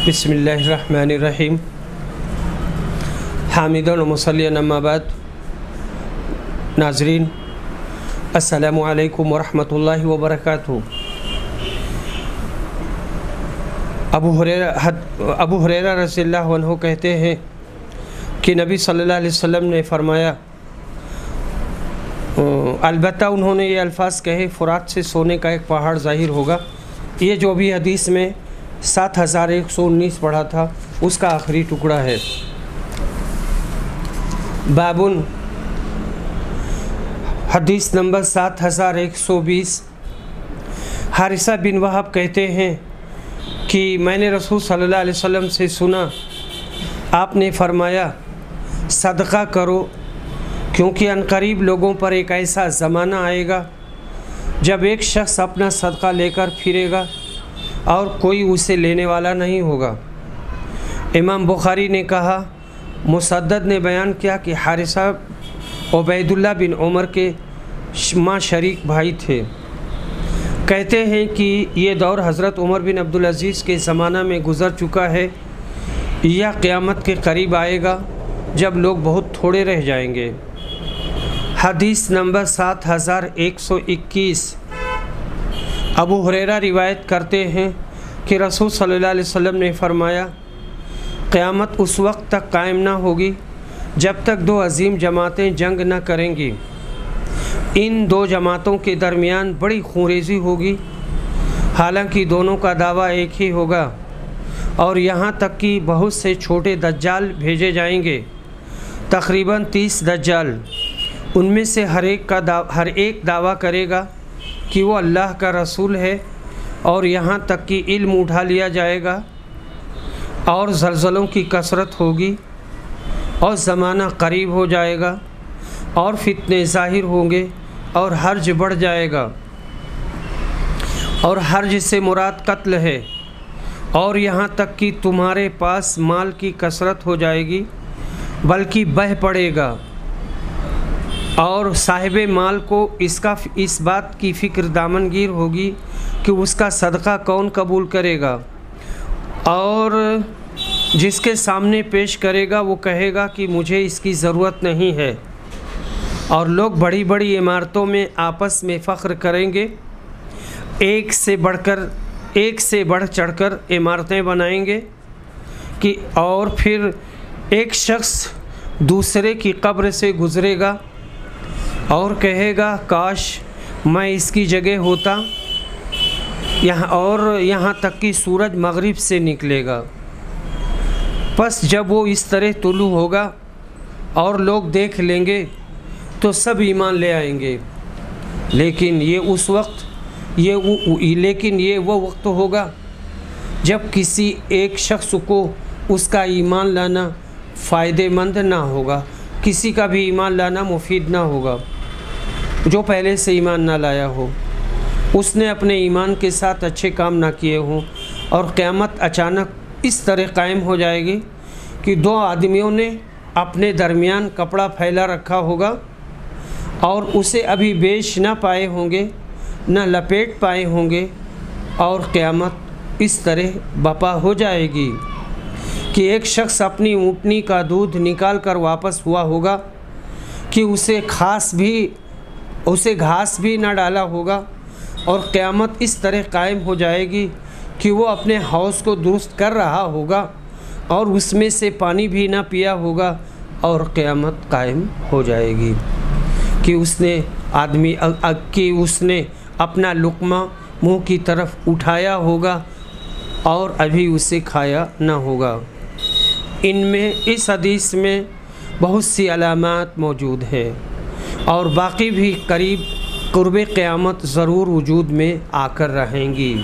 बिस्मिल्लाहिर्रहमानिर्रहीम। हामिदन व मुसल्लियन अम्मा बाद। नाज़रीन, अस्सलामु अलैकुम व रहमतुल्लाहि व बरकातुहू। अबू हुरैरा रज़ियल्लाहु अन्हु कहते हैं कि नबी सल्लल्लाहु अलैहि वसल्लम ने फरमाया, अलबत्ता उन्होंने ये अल्फाज कहे, फ़ुरात से सोने का एक पहाड़ ज़ाहिर होगा। ये जो भी हदीस में 7119 पढ़ा था उसका आखिरी टुकड़ा है। बाबुन, हदीस नंबर 7120। हारिसा बिन वहाब कहते हैं कि मैंने रसूल सल्लल्लाहु अलैहि वसल्लम से सुना, आपने फरमाया, सदका करो, क्योंकि अनकरीब लोगों पर एक ऐसा ज़माना आएगा जब एक शख्स अपना सदका लेकर फिरेगा और कोई उसे लेने वाला नहीं होगा। इमाम बुखारी ने कहा, मुसद्दद ने बयान किया कि हारिसा उबैदुल्लाह बिन उमर के माँ शरीक भाई थे। कहते हैं कि ये दौर हज़रत उमर बिन अब्दुल अज़ीज़ के ज़माना में गुज़र चुका है। यह क़यामत के करीब आएगा जब लोग बहुत थोड़े रह जाएंगे। हदीस नंबर 7121। अबू हुरैरा रिवायत करते हैं कि रसूल सल्लल्लाहु अलैहि वसल्लम ने फरमाया, क़यामत उस वक्त तक कायम ना होगी जब तक दो अजीम जमातें जंग न करेंगी। इन दो जमातों के दरमियान बड़ी खूंरेज़ी होगी, हालांकि दोनों का दावा एक ही होगा, और यहाँ तक कि बहुत से छोटे दज्जाल भेजे जाएंगे, तकरीबन 30 दज्जाल। उनमें से हर एक दावा करेगा कि वो अल्लाह का रसूल है, और यहाँ तक कि इल्म उठा लिया जाएगा, और ज़लज़लों की कसरत होगी, और ज़माना करीब हो जाएगा, और फितने ज़ाहिर होंगे, और हर्ज बढ़ जाएगा। और हर्ज से मुराद कत्ल है। और यहाँ तक कि तुम्हारे पास माल की कसरत हो जाएगी, बल्कि बह पड़ेगा, और साहिब माल को इस बात की फ़िक्र दामनगीर होगी कि उसका सदका कौन कबूल करेगा, और जिसके सामने पेश करेगा वो कहेगा कि मुझे इसकी ज़रूरत नहीं है। और लोग बड़ी बड़ी इमारतों में आपस में फ़ख्र करेंगे, एक से बढ़ चढ़कर इमारतें बनाएंगे कि, और फिर एक शख्स दूसरे की कब्र से गुज़रेगा और कहेगा, काश मैं इसकी जगह होता। यहाँ तक कि सूरज मगरिब से निकलेगा। बस जब वो इस तरह तुलू होगा और लोग देख लेंगे तो सब ईमान ले आएंगे। लेकिन ये वो वक्त होगा जब किसी एक शख्स को उसका ईमान लाना फ़ायदेमंद ना होगा, किसी का भी ईमान लाना मुफीद ना होगा। जो पहले से ईमान ना लाया हो, उसने अपने ईमान के साथ अच्छे काम ना किए हों, और क़यामत अचानक इस तरह कायम हो जाएगी कि दो आदमियों ने अपने दरमियान कपड़ा फैला रखा होगा, और उसे अभी बेच ना पाए होंगे, न लपेट पाए होंगे, और क़यामत इस तरह बपा हो जाएगी कि एक शख्स अपनी ऊँटनी का दूध निकाल कर वापस हुआ होगा कि उसे घास भी ना डाला होगा, और क़यामत इस तरह कायम हो जाएगी कि वो अपने हौज़ को दुरुस्त कर रहा होगा और उसमें से पानी भी ना पिया होगा, और क़यामत कायम हो जाएगी कि उसने अपना लुक़मा मुँह की तरफ उठाया होगा और अभी उसे खाया ना होगा। इस हदीस में बहुत सी अलामात मौजूद है, और बाकी भी क़ुर्ब क़यामत ज़रूर वजूद में आकर रहेंगी।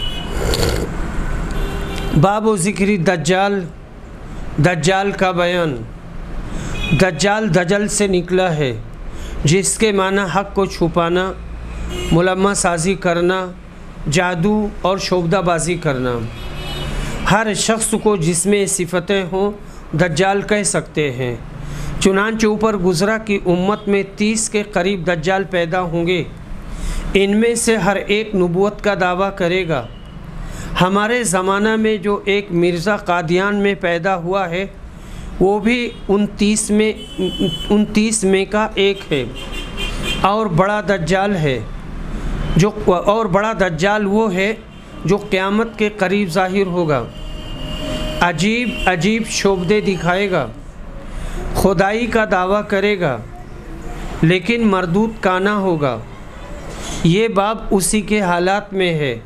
बाब ज़िक्र दज्जाल का बयान। दज्जाल दजल से निकला है, जिसके माना हक़ को छुपाना, मुलम्मा साजी करना, जादू और शोबदाबाजी करना। हर शख्स को जिसमें सिफ़तें हों दज्जाल कह सकते हैं। चुनांचे ऊपर गुज़रा कि उम्मत में 30 के करीब दज्जाल पैदा होंगे। इनमें से हर एक नबूवत का दावा करेगा, हमारे ज़माना में जो एक मिर्ज़ा कादियान में पैदा हुआ है वो भी 29 में का एक है। और बड़ा दज्जाल है बड़ा दज्जाल वो है जो क़यामत के करीब ज़ाहिर होगा, अजीब अजीब शोबदे दिखाएगा, खुदाई का दावा करेगा लेकिन मरदूद काना होगा। ये बाब उसी के हालात में है।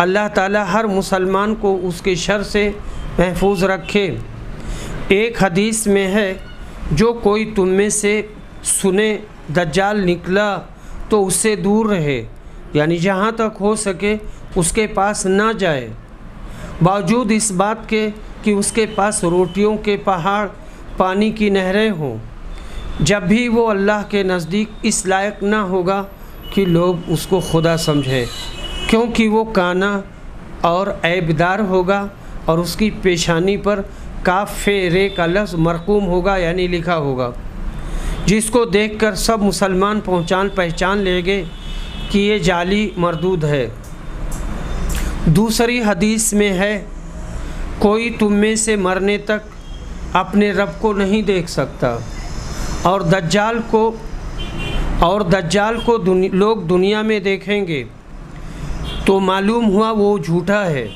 अल्लाह ताला हर मुसलमान को उसके शर से महफूज रखे। एक हदीस में है, जो कोई तुम में से सुने दज्जाल निकला तो उससे दूर रहे, यानी जहाँ तक हो सके उसके पास ना जाए, बावजूद इस बात के कि उसके पास रोटियों के पहाड़, पानी की नहरें हों। जब भी वो अल्लाह के नज़दीक इस लायक ना होगा कि लोग उसको खुदा समझें, क्योंकि वो काना और ऐबदार होगा और उसकी पेशानी पर काफ़े रे का लफ्ज़ मरकूम होगा, यानी लिखा होगा, जिसको देखकर सब मुसलमान पहचान लेंगे कि ये जाली मरदूद है। दूसरी हदीस में है, कोई तुम में से मरने तक अपने रब को नहीं देख सकता और दज्जाल को लोग दुनिया में देखेंगे तो मालूम हुआ वो झूठा है।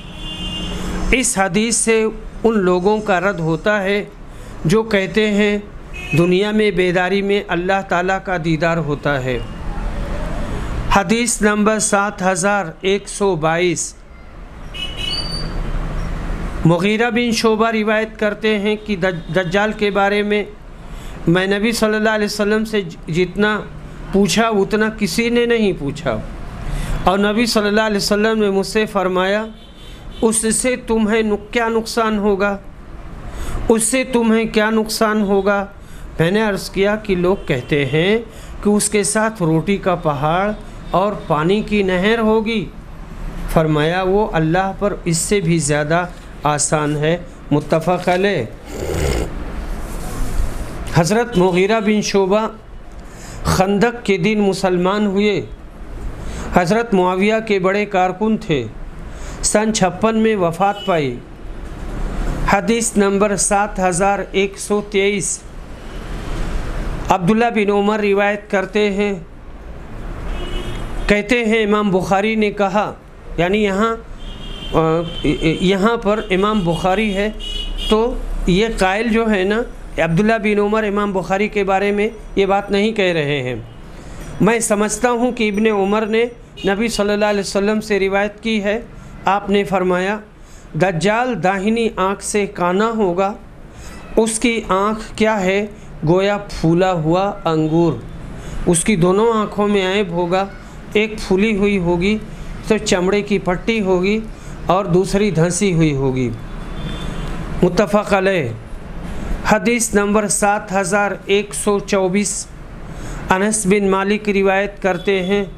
इस हदीस से उन लोगों का रद्द होता है जो कहते हैं दुनिया में बेदारी में अल्लाह ताला का दीदार होता है। हदीस नंबर 7122। मुगीरा बिन शोबा रिवायत करते हैं कि दज्जाल के बारे में मैं नबी सल्लल्लाहु अलैहि वसल्लम से जितना पूछा उतना किसी ने नहीं पूछा, और नबी सल्लल्लाहु अलैहि वसल्लम ने मुझसे फरमाया, उससे तुम्हें क्या नुकसान होगा, उससे तुम्हें क्या नुकसान होगा। मैंने अर्ज़ किया कि लोग कहते हैं कि उसके साथ रोटी का पहाड़ और पानी की नहर होगी। फरमाया वो अल्लाह पर इससे भी ज़्यादा आसान है। मुत्तफ़क़ अलैह। हज़रत मुगीरा बिन शोबा खंदक के दिन मुसलमान हुए। हज़रत मुआविया के बड़े कारकुन थे। सन 56 में वफ़ात पाई। हदीस नंबर 7123। अब्दुल्ला बिन उमर रिवायत करते हैं, कहते हैं इमाम बुखारी ने कहा, यानी यहाँ पर इमाम बुखारी है, तो ये कायल जो है ना अब्दुल्ला बिन उमर इमाम बुखारी के बारे में ये बात नहीं कह रहे हैं। मैं समझता हूँ कि इब्ने उमर ने नबी सल्लल्लाहु अलैहि वसल्लम से रिवायत की है। आपने फरमाया, दज्जाल दाहिनी आँख से काना होगा, उसकी आँख क्या है, गोया फूला हुआ अंगूर। उसकी दोनों आँखों में ऐब होगा, एक फूली हुई होगी तो चमड़े की पट्टी होगी और दूसरी धंसी हुई होगी। मुत्तफ़क़ अलैह। हदीस नंबर 7124। अनस बिन मालिक रिवायत करते हैं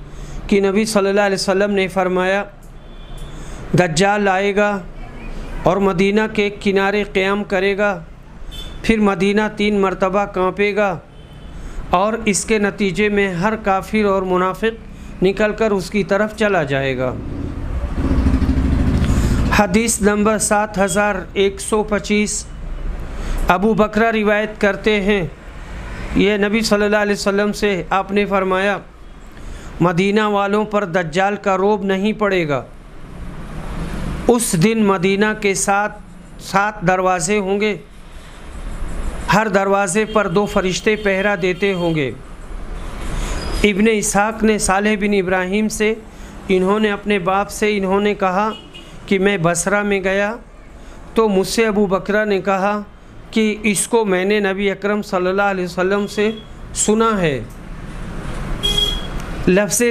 कि नबी सल्लल्लाहु अलैहि वसल्लम ने फरमाया, दज्जाल आएगा और मदीना के किनारे क़याम करेगा, फिर मदीना 3 मरतबा कांपेगा और इसके नतीजे में हर काफिर और मुनाफिक निकलकर उसकी तरफ चला जाएगा। हदीस नंबर 7125। अबू बकरा रिवायत करते हैं, ये नबी सल्लल्लाहु अलैहि वसल्लम से आपने फरमाया, मदीना वालों पर दज्जाल का रोब नहीं पड़ेगा। उस दिन मदीना के 7 दरवाज़े होंगे, हर दरवाज़े पर 2 फरिश्ते पहरा देते होंगे। इब्ने इसहाक़ ने सालेह बिन इब्राहीम से, इन्होंने अपने बाप से इन्होंने कहा कि मैं बसरा में गया तो मुझसे अबू बकरा ने कहा कि इसको मैंने नबी अकरम सल्लल्लाहु अलैहि वसल्लम से सुना है। लफ्ज़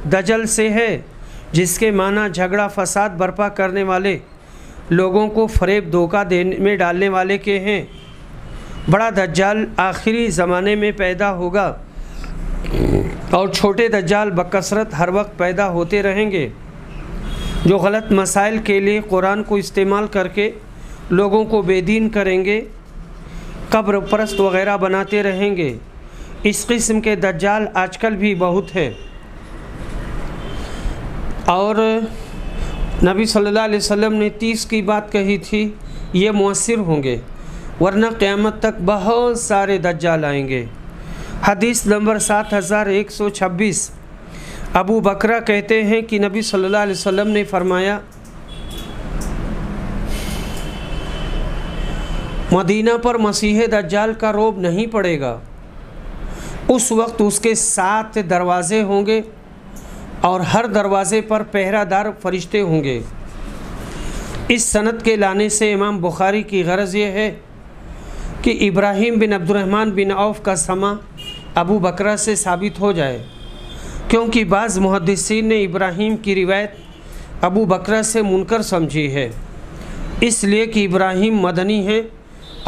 दज्जल से है, जिसके माना झगड़ा फसाद बर्पा करने वाले, लोगों को फरेब धोखा देने में डालने वाले के हैं। बड़ा दज्जाल आखिरी ज़माने में पैदा होगा और छोटे दज्जाल बकसरत हर वक्त पैदा होते रहेंगे, जो गलत मसाइल के लिए कुरान को इस्तेमाल करके लोगों को बेदीन करेंगे, कब्र परस्त वग़ैरह बनाते रहेंगे। इस किस्म के दज्जाल आजकल भी बहुत है और नबी सल्लल्लाहु अलैहि वसल्लम ने 30 की बात कही थी, ये मुअस्सिर होंगे, वरना क़यामत तक बहुत सारे दज्जाल आएंगे। हदीस नंबर 7126। अबू बकरा कहते हैं कि नबी सल्लल्लाहु अलैहि वसल्लम ने फरमाया, मदीना पर मसीह दज्जाल का रोब नहीं पड़ेगा। उस वक्त उसके 7 दरवाज़े होंगे और हर दरवाज़े पर पहरादार फरिश्ते होंगे। इस सनद के लाने से इमाम बुखारी की गरज़ ये है कि इब्राहीम बिन अब्दुर्रहमान बिन औफ का समा अबू बकरा से साबित हो जाए, क्योंकि बाज़ मुहद्दिसीन ने इब्राहीम की रिवायत अबू बकरा से मुनकर समझी है, इसलिए कि इब्राहीम मदनी है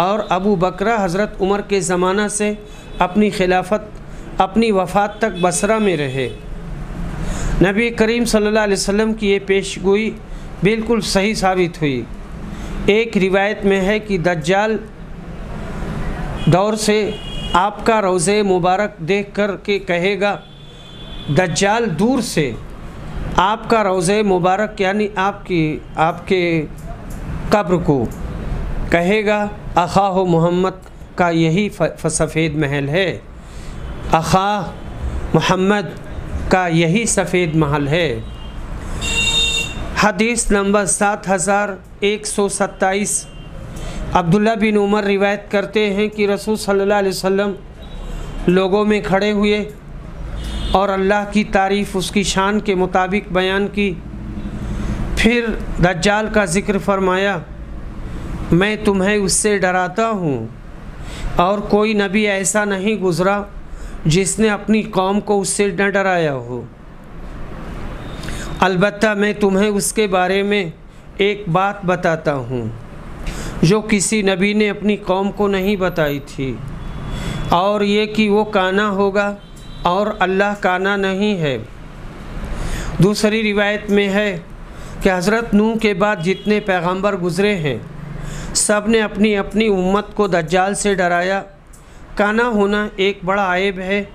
और अबू बकरा हज़रत उमर के ज़माना से अपनी खिलाफत अपनी वफ़ात तक बसरा में रहे। नबी करीम सल्लल्लाहु अलैहि वसल्लम की ये पेशगोई बिल्कुल सही साबित हुई। एक रिवायत में है कि दज्जाल दौर से आपका रोज़े मुबारक देख कर के कहेगा, दज्जाल दूर से आपका रोज़े मुबारक यानी आपके कब्र को कहेगा, अखा हो मोहम्मद का यही सफ़ेद महल है, अखा मोहम्मद का यही सफ़ेद महल है। हदीस नंबर 7127। अब्दुल्ला बिन उमर रिवायत करते हैं कि रसूल सल्लल्लाहु अलैहि वसल्लम लोगों में खड़े हुए और अल्लाह की तारीफ़ उसकी शान के मुताबिक बयान की। फिर दज्जाल का ज़िक्र फरमाया, मैं तुम्हें उससे डराता हूँ और कोई नबी ऐसा नहीं गुज़रा जिसने अपनी कौम को उससे न डराया हो। अलबत्ता मैं तुम्हें उसके बारे में एक बात बताता हूँ जो किसी नबी ने अपनी कौम को नहीं बताई थी, और ये कि वो काना होगा और अल्लाह काना नहीं है। दूसरी रिवायत में है कि हज़रत नूह के बाद जितने पैगंबर गुज़रे हैं सब ने अपनी अपनी उम्मत को दज्जाल से डराया। काना होना एक बड़ा ऐब है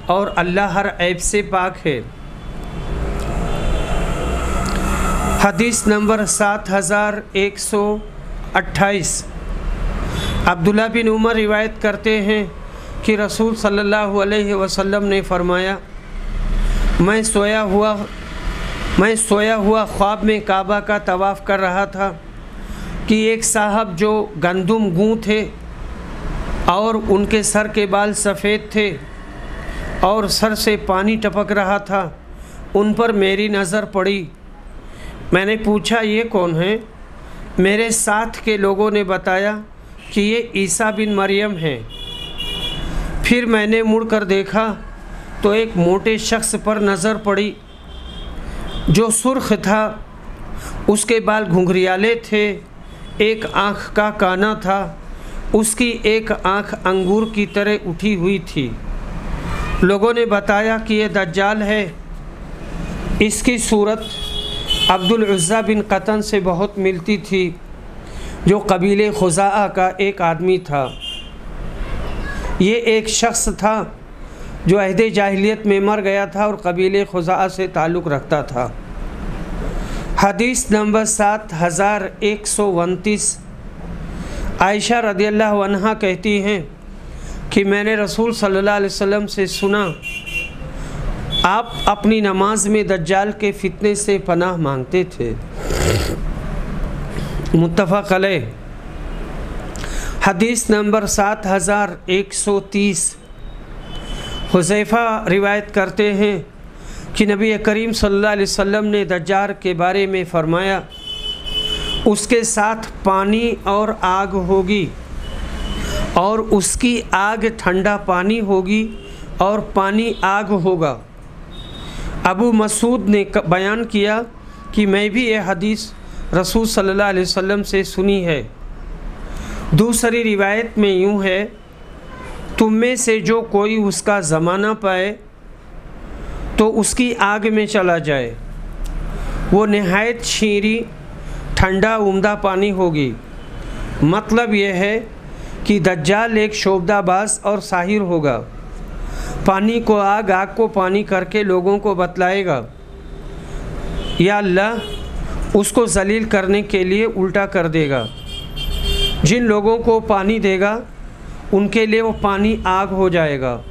और अल्लाह हर ऐब से पाक है। हदीस नंबर 7128। अब्दुल्ला बिन उमर रिवायत करते हैं कि रसूल सल्लल्लाहु अलैहि वसल्लम ने फरमाया, मैं सोया हुआ ख्वाब में काबा का तवाफ़ कर रहा था कि एक साहब जो गंदुम गूँ थे और उनके सर के बाल सफ़ेद थे और सर से पानी टपक रहा था, उन पर मेरी नज़र पड़ी। मैंने पूछा, ये कौन है? मेरे साथ के लोगों ने बताया कि ये ईसा बिन मरियम हैं। फिर मैंने मुड़कर देखा तो एक मोटे शख्स पर नज़र पड़ी जो सुर्ख था, उसके बाल घुंघरियाले थे, एक आँख का काना था, उसकी एक आँख अंगूर की तरह उठी हुई थी। लोगों ने बताया कि यह दज्जाल है। इसकी सूरत अब्दुल उज़्ज़ा बिन क़तन से बहुत मिलती थी, जो कबीले खुज़ाआ का एक आदमी था। ये एक शख्स था जो अहदे जाहिलियत में मर गया था और कबीले खुज़ाआ से ताल्लुक़ रखता था। हदीस नंबर 7129। आयशा रदियल्लाहु अन्हा कहती हैं कि मैंने रसूल सल्लल्लाहु अलैहि वसल्लम से सुना, आप अपनी नमाज में दज्जाल के फितने से पनाह मांगते थे। मुत्तफ़क़ अलैह। हदीस नंबर 7130। हुज़ैफ़ा रिवायत करते हैं कि नबी करीम सल्लल्लाहु अलैहि वसल्लम ने दज्जाल के बारे में फ़रमाया, उसके साथ पानी और आग होगी और उसकी आग ठंडा पानी होगी और पानी आग होगा। अबू मसूद ने बयान किया कि मैं भी यह हदीस रसूल सल्लल्लाहु अलैहि वसल्लम से सुनी है। दूसरी रिवायत में यूँ है, तुम में से जो कोई उसका ज़माना पाए तो उसकी आग में चला जाए, वो नहायत शीरी ठंडा उम्दा पानी होगी। मतलब यह है कि दज्जाल एक शोबदाबाज और साहिर होगा। पानी को आग, आग को पानी करके लोगों को बतलाएगा, या अल्लाह उसको जलील करने के लिए उल्टा कर देगा। जिन लोगों को पानी देगा उनके लिए वो पानी आग हो जाएगा,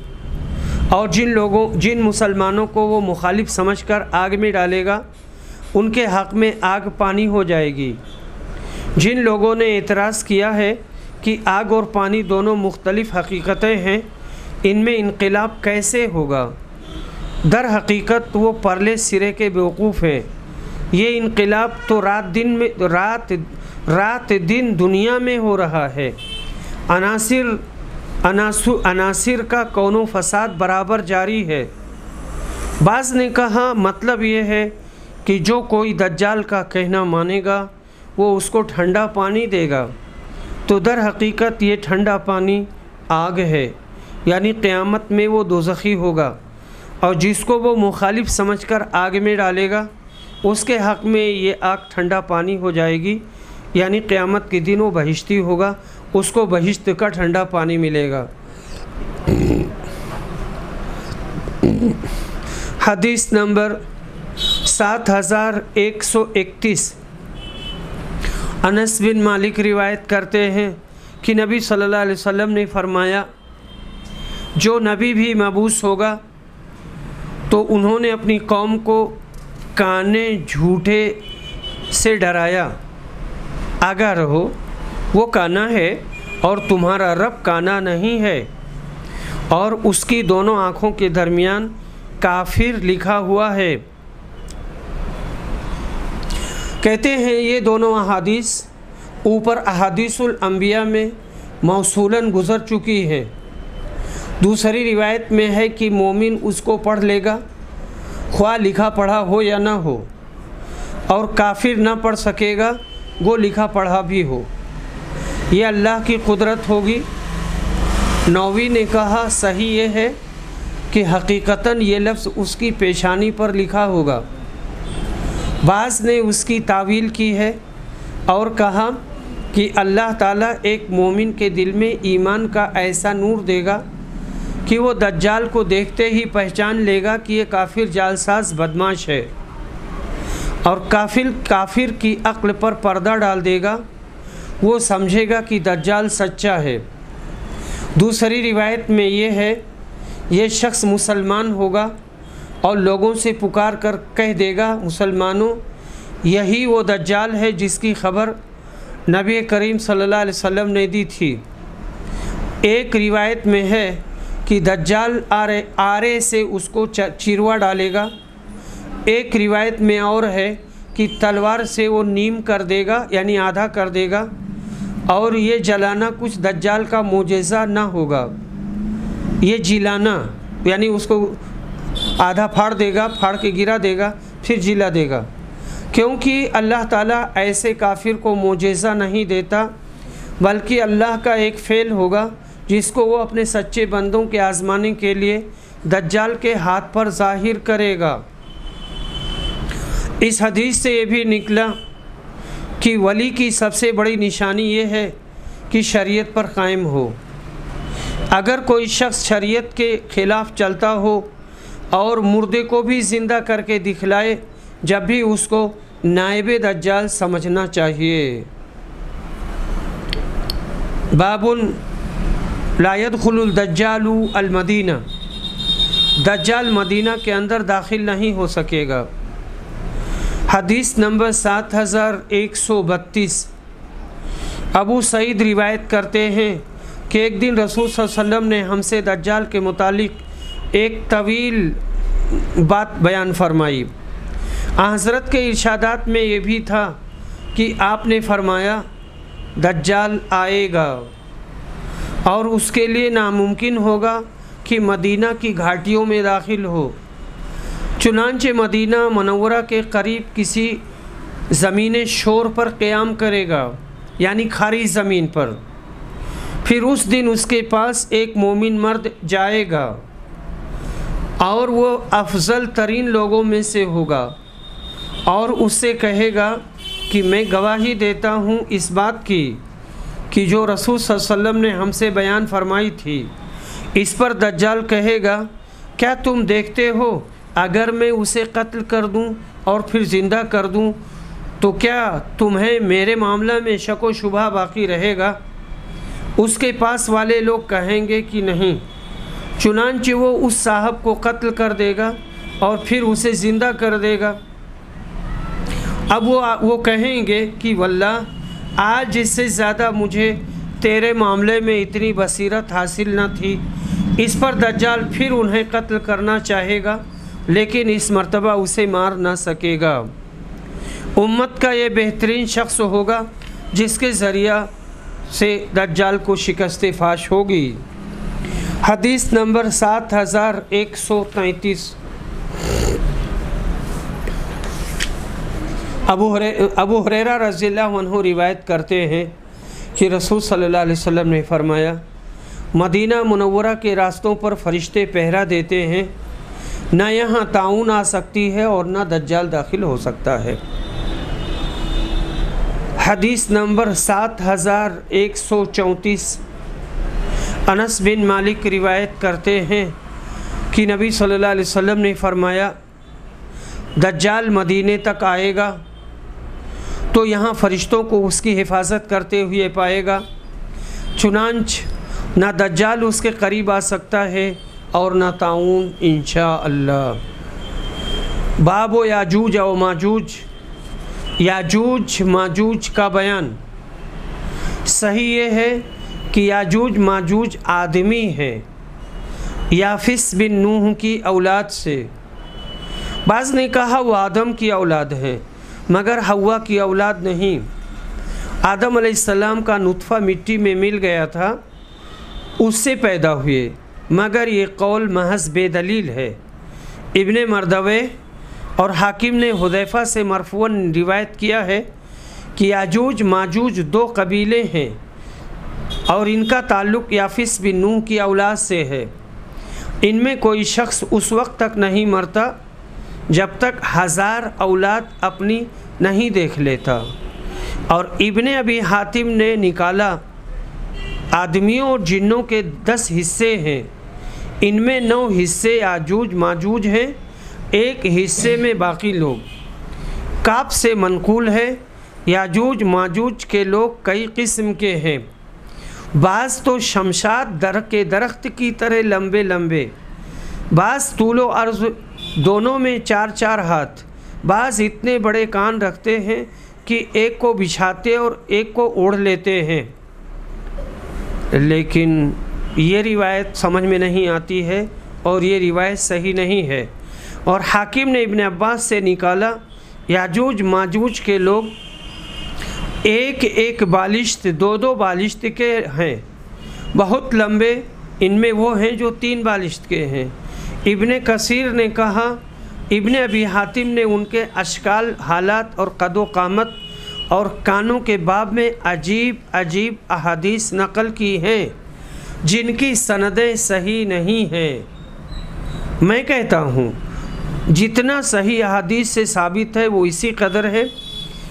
और जिन मुसलमानों को वो मुखालिफ समझकर आग में डालेगा उनके हक़ में आग पानी हो जाएगी। जिन लोगों ने एतराज़ किया है कि आग और पानी दोनों मुख्तलिफ़ हकीकतें हैं, इनमें इनक़िलाब कैसे होगा, दर हकीकत वो परले सिरे के बेवकूफ़ हैं। ये इनक़िलाब तो रात दिन दुनिया में हो रहा है। अनासिर का कौनो फसाद बराबर जारी है। बाज़ ने कहा मतलब ये है कि जो कोई दज्जाल का कहना मानेगा वो उसको ठंडा पानी देगा, तो दर हकीकत ये ठंडा पानी आग है, यानी क़यामत में वो दोज़खी होगा। और जिसको वो मुखालिफ समझकर आग में डालेगा उसके हक़ में ये आग ठंडा पानी हो जाएगी, यानी क़यामत के दिन वो बहिश्ती होगा, उसको बहिश्त का ठंडा पानी मिलेगा। हदीस नंबर 7131। अनस बिन मालिक रिवायत करते हैं कि नबी सल्लल्लाहु अलैहि वसल्लम ने फरमाया, जो नबी भी मबूस होगा तो उन्होंने अपनी कौम को काने झूठे से डराया। आगा रहो, वो काना है और तुम्हारा रब काना नहीं है, और उसकी दोनों आँखों के दरमियान काफिर लिखा हुआ है। कहते हैं ये दोनों अहादीस ऊपर अहादीसुल अंबिया में मौसूलन गुज़र चुकी है। दूसरी रिवायत में है कि मोमिन उसको पढ़ लेगा, ख्वाह लिखा पढ़ा हो या ना हो, और काफिर ना पढ़ सकेगा वो लिखा पढ़ा भी हो। ये अल्लाह की कुदरत होगी। नौवी ने कहा सही ये है कि हकीकतन ये लफ्ज़ उसकी पेशानी पर लिखा होगा। बाज़ ने उसकी तावील की है और कहा कि अल्लाह ताला एक मोमिन के दिल में ईमान का ऐसा नूर देगा कि वो दज्जाल को देखते ही पहचान लेगा कि ये काफिर जालसाज बदमाश है, और काफिर की अक्ल पर पर्दा डाल देगा। वो समझेगा कि दज्जाल सच्चा है। दूसरी रिवायत में ये है, ये शख्स मुसलमान होगा और लोगों से पुकार कर कह देगा, मुसलमानों यही वो दज्जाल है जिसकी खबर नबी करीम सल्लल्लाहु अलैहि वसल्लम ने दी थी। एक रिवायत में है कि दज्जाल आरे से उसको चिरवा डालेगा। एक रिवायत में और है कि तलवार से वो नीम कर देगा, यानी आधा कर देगा, और ये जलाना कुछ दज्जाल का मोजेज़ा ना होगा। ये जिलाना यानी उसको आधा फाड़ देगा, फाड़ के गिरा देगा, फिर जिला देगा, क्योंकि अल्लाह ताला ऐसे काफिर को मोजेज़ा नहीं देता, बल्कि अल्लाह का एक फ़ेल होगा जिसको वो अपने सच्चे बंदों के आज़माने के लिए दज्जाल के हाथ पर ज़ाहिर करेगा। इस हदीस से ये भी निकला कि वली की सबसे बड़ी निशानी ये है कि शरीयत पर कायम हो। अगर कोई शख्स शरीयत के ख़िलाफ़ चलता हो और मुर्दे को भी ज़िंदा करके दिखलाए, जब भी उसको नायबे दज्जाल समझना चाहिए। बाबुन ला यदखुलुल दज्जालु अल मदीना, दज्जाल मदीना के अंदर दाखिल नहीं हो सकेगा। हदीस नंबर 7132। अबू सईद रिवायत करते हैं कि एक दिन रसूल सल्लल्लाहु अलैहि वसल्लम ने हमसे दज्जाल के मुतालिक एक तवील बात बयान फरमाई। हज़रत के इरशादात में ये भी था कि आपने फरमाया दज्जाल आएगा और उसके लिए नामुमकिन होगा कि मदीना की घाटियों में दाखिल हो। चुनांचे मदीना मनव्वरा के करीब किसी ज़मीन शोर पर क़याम करेगा, यानी खारी ज़मीन पर। फिर उस दिन उसके पास एक मोमिन मर्द जाएगा और वो अफजल तरीन लोगों में से होगा और उससे कहेगा कि मैं गवाही देता हूँ इस बात की कि जो रसूल सल्लल्लाहु अलैहि वसल्लम ने हमसे बयान फरमाई थी। इस पर दज्जाल कहेगा, क्या तुम देखते हो अगर मैं उसे कत्ल कर दूं और फिर ज़िंदा कर दूं तो क्या तुम्हें मेरे मामला में शक व शुबा बाकी रहेगा? उसके पास वाले लोग कहेंगे कि नहीं। चुनांचे वो उस साहब को कत्ल कर देगा और फिर उसे ज़िंदा कर देगा। अब वो कहेंगे कि वल्लाह आज इससे ज़्यादा मुझे तेरे मामले में इतनी बसीरत हासिल न थी। इस पर दज्जाल फिर उन्हें कत्ल करना चाहेगा, लेकिन इस मर्तबा उसे मार ना सकेगा। उम्मत का ये बेहतरीन शख्स होगा जिसके ज़रिया से दज्जाल को शिकस्त फाश होगी। हदीस नंबर 7133। अबू हुरैरा रज़ियल्लाहु अन्हु रिवायत करते हैं कि रसूल सल्लल्लाहु अलैहि वसल्लम ने फरमाया, मदीना मुनव्वरा के रास्तों पर फरिश्ते पहरा देते हैं, ना यहाँ ताउन आ सकती है और ना दज्जाल दाखिल हो सकता है। हदीस नंबर 7134। अनस बिन मालिक रिवायत करते हैं कि नबी सल्लल्लाहु अलैहि वसल्लम ने फरमाया, दज्जाल मदीने तक आएगा तो यहाँ फ़रिश्तों को उसकी हिफाजत करते हुए पाएगा। चुनांच ना दज्जाल उसके करीब आ सकता है और ना ताउन इंशाअल्लाह। बाबो याजूज और माजूज। याजूज माजूज का बयान सही ये है कि याजूज माजूज आदमी है, याफिस बिन नूह की औलाद से। बाज़ ने कहा वो आदम की औलाद है मगर हव्वा की औलाद नहीं। आदम अलैहिस्सलाम का नुत्फ़ा मिट्टी में मिल गया था, उससे पैदा हुए, मगर ये कौल महज बेदलील है। इब्ने मरदवे और हाकिम ने हुदैफ़ा से मरफ़ूअन रिवायत किया है कि याजूज माजूज दो कबीले हैं और इनका ताल्लुक़ याफिस बिन नूह की औलाद से है। इनमें कोई शख्स उस वक्त तक नहीं मरता जब तक 1000 औलाद अपनी नहीं देख लेता। और इब्ने अबी हातिम ने निकाला, आदमियों और जिन्नों के 10 हिस्से हैं, इनमें 9 हिस्से याजूज माजूज हैं, एक हिस्से में बाकी लोग। काब से मनकूल है, याजूज माजूज के लोग कई किस्म के हैं। बाज़ तो शमशाद के दरख्त की तरह लंबे लंबे, बाज़ तूलो अर्ज़ दोनों में 4-4 हाथ, बाज़ इतने बड़े कान रखते हैं कि एक को बिछाते और एक को ओढ़ लेते हैं। लेकिन ये रिवायत समझ में नहीं आती है और ये रिवायत सही नहीं है। और हाकिम ने इब्ने अब्बास से निकाला, याजूज माजूज के लोग एक एक बालिश्त 2-2 बालिश्त के हैं, बहुत लंबे। इनमें वो हैं जो 3 बालिश्त के हैं। इब्ने कसीर ने कहा, इब्ने अबी हातिम ने उनके अशकाल, हालात और कदो कामत और कानों के बाब में अजीब अजीब अहादीस नकल की हैं जिनकी सनदें सही नहीं हैं। मैं कहता हूँ जितना सही अहादीस से साबित है वो इसी कदर है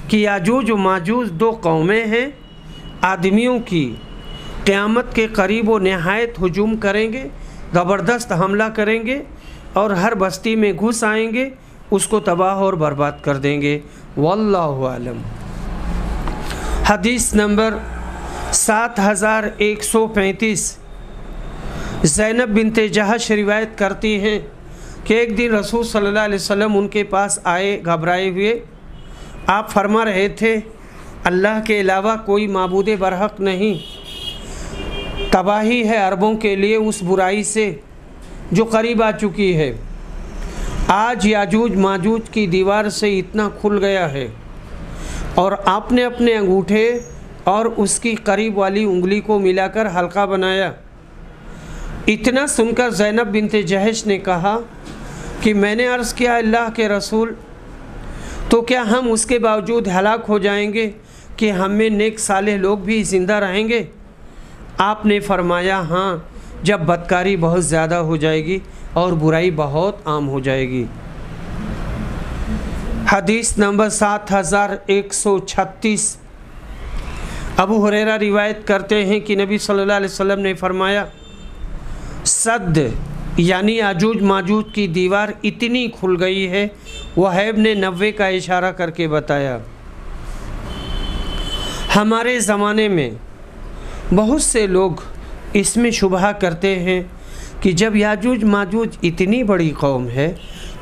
कि याजूज व माजूज 2 कौमें हैं आदमियों की। क़यामत के करीब वो नहायत हुजूम करेंगे, ज़बरदस्त हमला करेंगे और हर बस्ती में घुस आएंगे, उसको तबाह और बर्बाद कर देंगे। वल्लाहु आलम। हदीस नंबर 7135। ज़ैनब बिनते जहश रिवायत करती हैं कि एक दिन रसूल सल्लल्लाहु अलैहि वसल्लम उनके पास आए घबराए हुए। आप फरमा रहे थे, अल्लाह के अलावा कोई माबूद बरहक नहीं, तबाही है अरबों के लिए उस बुराई से जो करीब आ चुकी है। आज याजूज माजूज की दीवार से इतना खुल गया है और आपने अपने अंगूठे और उसकी करीब वाली उंगली को मिलाकर हल्का बनाया। इतना सुनकर ज़ैनब बिनते जहश ने कहा कि मैंने अर्ज़ किया, अल्लाह के रसूल, तो क्या हम उसके बावजूद हलाक हो जाएंगे कि हम में नेक सालेह लोग भी ज़िंदा रहेंगे? आपने फरमाया, हाँ, जब बदकारी बहुत ज़्यादा हो जाएगी और बुराई बहुत आम हो जाएगी। हदीस नंबर 7136। अबू हुरैरा रिवायत करते हैं कि नबी सल्लल्लाहु अलैहि वसल्लम ने फरमाया, सद यानी याजूज माजूज की दीवार इतनी खुल गई है। वहैब ने 90 का इशारा करके बताया। हमारे ज़माने में बहुत से लोग इसमें शुबहा करते हैं कि जब याजूज माजूज इतनी बड़ी कौम है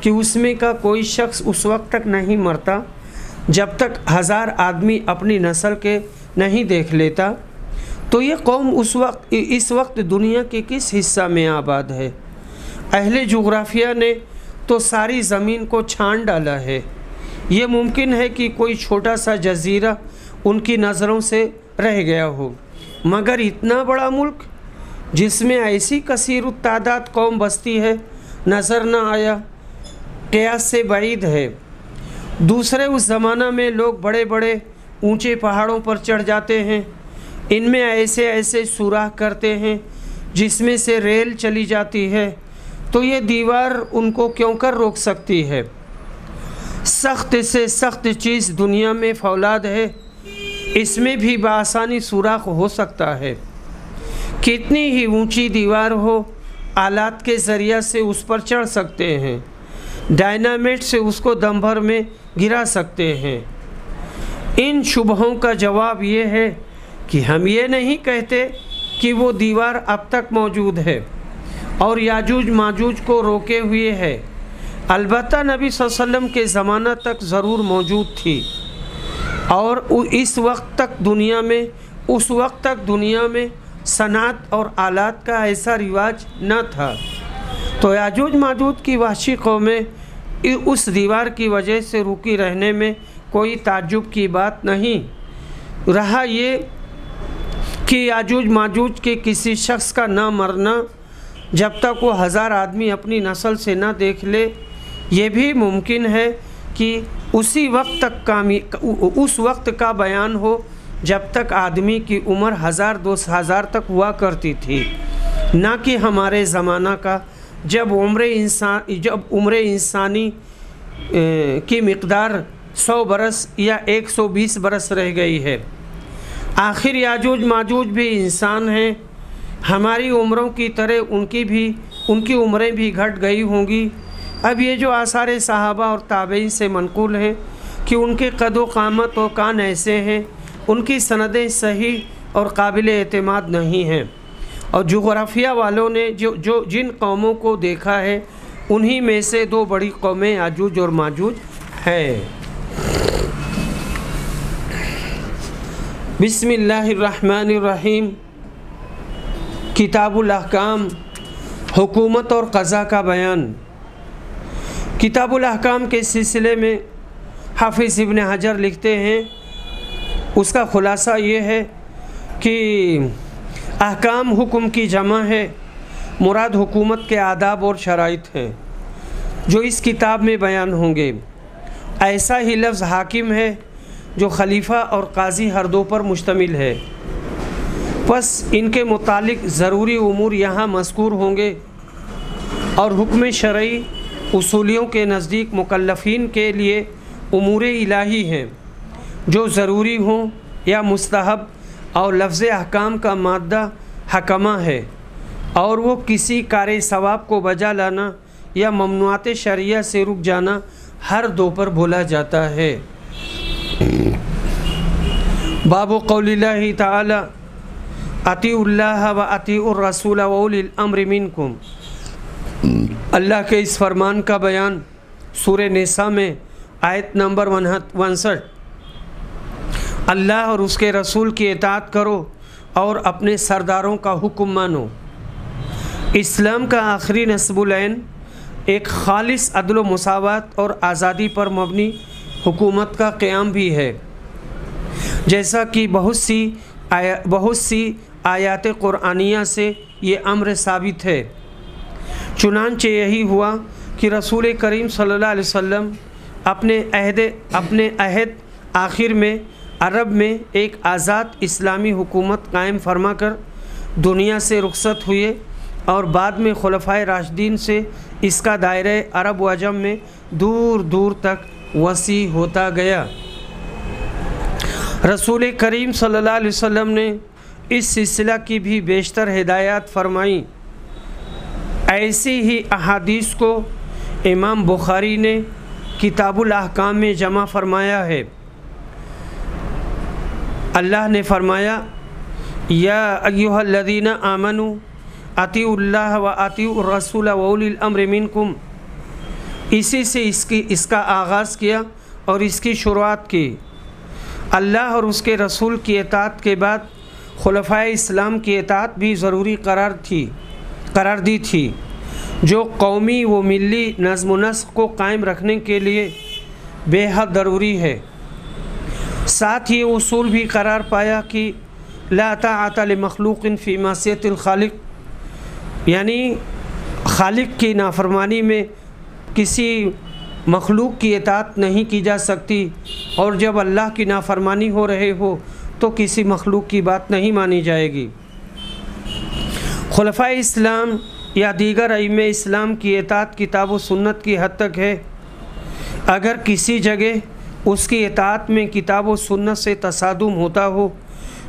कि उसमें का कोई शख्स उस वक्त तक नहीं मरता जब तक 1000 आदमी अपनी नस्ल के नहीं देख लेता, तो ये कौम इस वक्त दुनिया के किस हिस्सा में आबाद है। अहले जोग्राफिया ने तो सारी ज़मीन को छान डाला है। ये मुमकिन है कि कोई छोटा सा जजीरा उनकी नज़रों से रह गया हो, मगर इतना बड़ा मुल्क जिसमें ऐसी कसीर तादाद कौम बसती है नज़र न आया, क़यास से बाइद है। दूसरे उस ज़माना में लोग बड़े बड़े ऊंचे पहाड़ों पर चढ़ जाते हैं, इनमें ऐसे ऐसे सुराख करते हैं जिसमें से रेल चली जाती है, तो ये दीवार उनको क्यों कर रोक सकती है। सख्त से सख्त चीज़ दुनिया में फौलाद है, इसमें भी बआसानी सुराख हो सकता है। कितनी ही ऊंची दीवार हो, आलात के ज़रिया से उस पर चढ़ सकते हैं, डायनामाइट से उसको दम भर में गिरा सकते हैं। इन शुबहों का जवाब ये है कि हम ये नहीं कहते कि वो दीवार अब तक मौजूद है और याजूज माजूज को रोके हुए है। अलबत्ता नबी सल्लल्लाहु अलैहि वसल्लम के ज़माना तक ज़रूर मौजूद थी और उस वक्त तक दुनिया में सनात और आलात का ऐसा रिवाज न था। तो याजूज माजूज की वहशी कौमें उस दीवार की वजह से रुकी रहने में कोई ताज्जुब की बात नहीं। रहा ये कि याजूज माजूज के किसी शख्स का ना मरना जब तक वो 1000 आदमी अपनी नस्ल से ना देख ले, ये भी मुमकिन है कि उस वक्त का बयान हो जब तक आदमी की उम्र 1000-2000 तक हुआ करती थी, ना कि हमारे ज़माना का जब उम्र इंसानी की मिक़दार 100 बरस या 120 बरस रह गई है। आखिर याजूज माजूज भी इंसान हैं, हमारी उम्रों की तरह उनकी उम्रें भी घट गई होंगी। अब ये जो आसार सहाबा और ताबईन से मनक़ूल हैं कि उनके कदो क़ामत और कान ऐसे हैं, उनकी सनदें सही और काबिल एतमाद नहीं हैं। और जोग्राफिया वालों ने जिन कौमों को देखा है उन्हीं में से 2 बड़ी कौमें याजूज और माजूज हैं। बिस्मिल्लाहिर्रहमानिर्रहीम। किताबुल अहकाम, हुकूमत और क़ज़ा का बयान। किताबुल अहकाम के सिलसिले में हाफिज़ इब्न हजर लिखते हैं, उसका ख़ुलासा ये है कि अहकाम हुक्म की जमा है, मुराद हुकूमत के आदाब और शराइत हैं जो इस किताब में बयान होंगे। ऐसा ही लफ्ज़ हाकिम है जो खलीफा और काजी हर दो पर मुश्तमिल है। बस इनके मुतालिक ज़रूरी उमूर यहाँ मज़कूर होंगे और हुक्म शरई उसूलियों के नज़दीक मुकल्लफ़ीन के लिए उमूर इलाही हैं जो ज़रूरी हों या मुस्तहब, और लफ्ज़ अहकाम का मादा हकमा है और वो किसी कार सवाब को बजा लाना या ममनुआत शरिया से रुक जाना हर दो पर बोला जाता है। बाबु कौलिल्लाहि ताला अतीउल्लाह व अतीउर रसूल व उलिल अम्रि मिनकुम। अल्लाह के इस फरमान का बयान सूरह निसा में आयत नंबर 59। अल्लाह और उसके रसूल की इताअत करो और अपने सरदारों का हुक्म मानो। इस्लाम का आखिरी नस्बुल ऐन एक खालिस अदल व मुसावात और आज़ादी पर मबनी हुकूमत का क़याम भी है, जैसा कि बहुत सी आयात क़ुरआनिया से ये अम्र साबित है। चुनांचे यही हुआ कि रसूल करीम सल्लल्लाहु अलैहि वसल्लम अपने अहद आखिर में अरब में एक आज़ाद इस्लामी हुकूमत कायम फरमा कर दुनिया से रुखसत हुए और बाद में खुलफ़ाए राशिदीन से इसका दायरा अरब व अजम में दूर दूर तक वसी होता गया। रसूल करीम सल्लल्लाहु अलैहि वसल्लम ने इस सिलसिला की भी बेशतर हिदायत फरमाई। ऐसी ही अहादीस को इमाम बुखारी ने किताबुल अहकाम में जमा फरमाया है। अल्लाह ने फरमाया या अय्युहल्लज़ीना आमनू अतीउल्लाह व अतीउर रसूल व उलिल अम्र मिनकुम। इसी से इसका आगाज़ किया और इसकी शुरुआत की। अल्लाह और उसके रसूल की इताअत के बाद खुलफ़ाए इस्लाम की इताअत भी ज़रूरी करार दी थी, जो कौमी व मिली नज़्म व नस्क़ को कायम रखने के लिए बेहद ज़रूरी है। साथ ही उसूल भी करार पाया कि ला ताअता लिमख़लूक़िन फ़ी मासियतिल ख़ालिक़, यानी खालिक की नाफरमानी में किसी मखलूक की इताअत नहीं की जा सकती, और जब अल्लाह की नाफरमानी हो रहे हो तो किसी मखलूक की बात नहीं मानी जाएगी। खुलफ़ाए इस्लाम या दीगर अइम्मे इस्लाम की इताअत किताब व सुन्नत की हद तक है। अगर किसी जगह उसकी इताअत में किताब व सुन्नत से तसादुम होता हो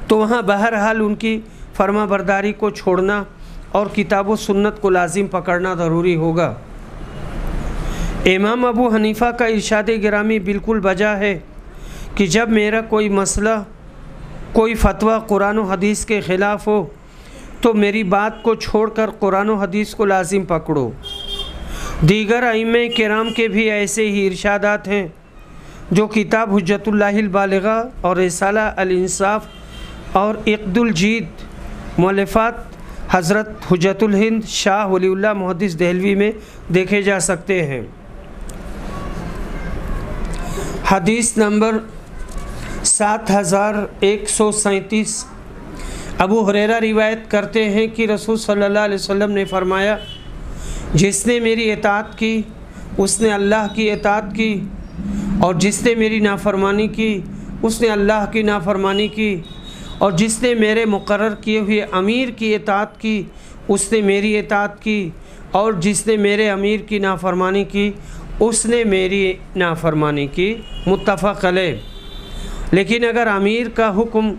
तो वहाँ बहरहाल उनकी फर्माबरदारी को छोड़ना और किताब व सुन्नत को लाजिम पकड़ना ज़रूरी होगा। इमाम अबू हनीफ़ा का इरशाद गिरामी बिल्कुल बजा है कि जब मेरा कोई मसला, कोई फ़तवा कुरान व हदीस के ख़िलाफ़ हो तो मेरी बात को छोड़कर कुरान व हदीस को लाजिम पकड़ो। दीगर अइम्मे किराम के भी ऐसे ही इरशादात हैं जो किताब हुज्जतुल्लाहिल बालिगा और रिसाला अल इंसाफ़ और इक़्दुल जीद मुअल्लिफ़ात हज़रत हुज्जतुल हिंद शाह वलीउल्लाह मुहद्दिस देहलवी में देखे जा सकते हैं। हदीस नंबर 7137 अबू हुरैरा रिवायत करते हैं कि रसूल सल्लल्लाहु अलैहि वसल्लम ने फरमाया, जिसने मेरी इताअत की उसने अल्लाह की इताअत की, और जिसने मेरी नाफरमानी की उसने अल्लाह की नाफरमानी की, और जिसने मेरे मुकर्रर किए हुए अमीर की इताअत की उसने मेरी इताअत की, और जिसने मेरे अमीर की नाफरमानी की उसने मेरी नाफरमानी की। मुत्तफ़क़ अलैह। लेकिन अगर अमीर का हुक्म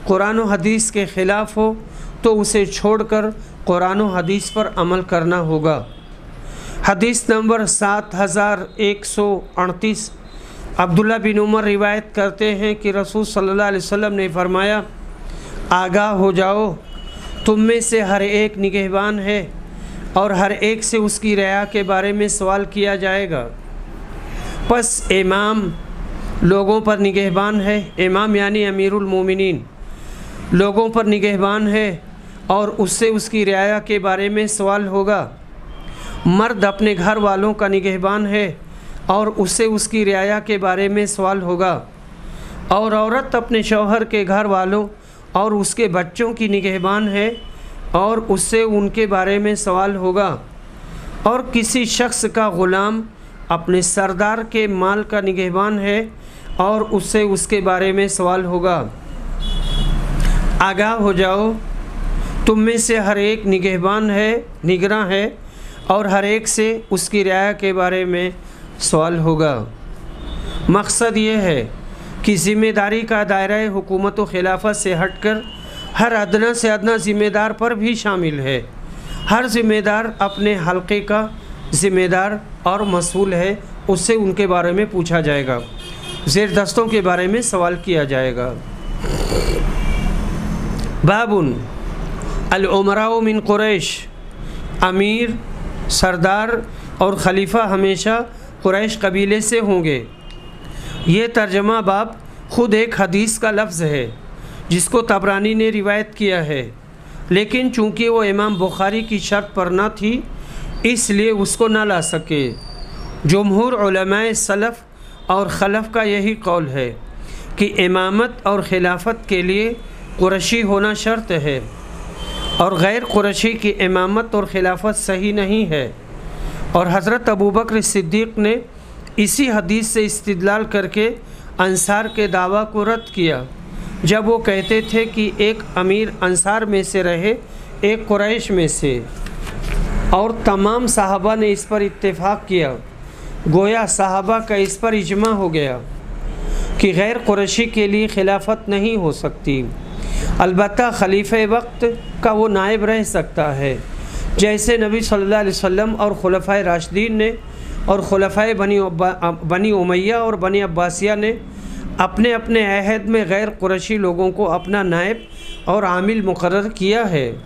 कुरान व हदीस के ख़िलाफ़ हो तो उसे छोड़कर कुरान व हदीस पर अमल करना होगा। हदीस नंबर 7138 अब्दुल्ला बिन उमर रिवायत करते हैं कि रसूल सल्लल्लाहु अलैहि वसल्लम ने फरमाया, आगाह हो जाओ, तुम में से हर एक निगहबान है और हर एक से उसकी रिया के बारे में सवाल किया जाएगा। बस इमाम लोगों पर निगहबान है, इमाम यानी अमीरुल मोमिनीन लोगों पर निगहबान है और उससे उसकी रिया के बारे में सवाल होगा। मर्द अपने घर वालों का निगहबान है और उससे उसकी रिया के बारे में सवाल होगा, और औरत अपने शौहर के घर वालों और उसके बच्चों की निगहबान है और उससे उनके बारे में सवाल होगा, और किसी शख्स का ग़ुलाम अपने सरदार के माल का निगहबान है और उससे उसके बारे में सवाल होगा। आगाह हो जाओ, तुम में से हर एक निगहबान है, निगरां है, और हर एक से उसकी रिया के बारे में सवाल होगा। मकसद ये है कि ज़िम्मेदारी का दायरा हुकूमत व खिलाफत से हटकर हर अदना से अदना ज़िम्मेदार पर भी शामिल है। हर ज़िम्मेदार अपने हल्के का ज़िम्मेदार और मसूल है, उससे उनके बारे में पूछा जाएगा, ज़ेर दस्तों के बारे में सवाल किया जाएगा। बाबुन अल उमराउ मिन कुरैश, अमीर, सरदार और खलीफा हमेशा कुरैश कबीले से होंगे। ये तर्जमा बाब ख़ुद एक हदीस का लफ्ज़ है जिसको तबरानी ने रिवायत किया है, लेकिन चूँकि वो इमाम बुखारी की शर्त पर न थी इसलिए उसको न ला सके। जमहूर उलमाए सलफ़ और खलफ़ का यही कौल है कि इमामत और खिलाफत के लिए कुरैशी होना शर्त है, और गैर कुरैशी की इमामत और खिलाफत सही नहीं है। और हज़रत अबू बकर सिद्दीक़ ने इसी हदीस से इस्तिदलाल करके अंसार के दावा को रद्द किया, जब वो कहते थे कि एक अमीर अंसार में से रहे, एक कुरैश में से, और तमाम सहाबा ने इस पर इत्तेफाक किया। गोया सहाबा का इस पर इजमा हो गया कि गैर कुरैशी के लिए खिलाफत नहीं हो सकती, अलबत्ता खलीफे वक्त का वो नायब रह सकता है, जैसे नबी सल्लल्लाहु अलैहि वसल्लम और खुलफ़ाए राशिदीन ने और खुलफ़ाए बनी उमैया और बनी अब्बासिया ने अपने अपने अहद में गैर कुरैशी लोगों को अपना नायब और आमिल मुकर्रर किया है।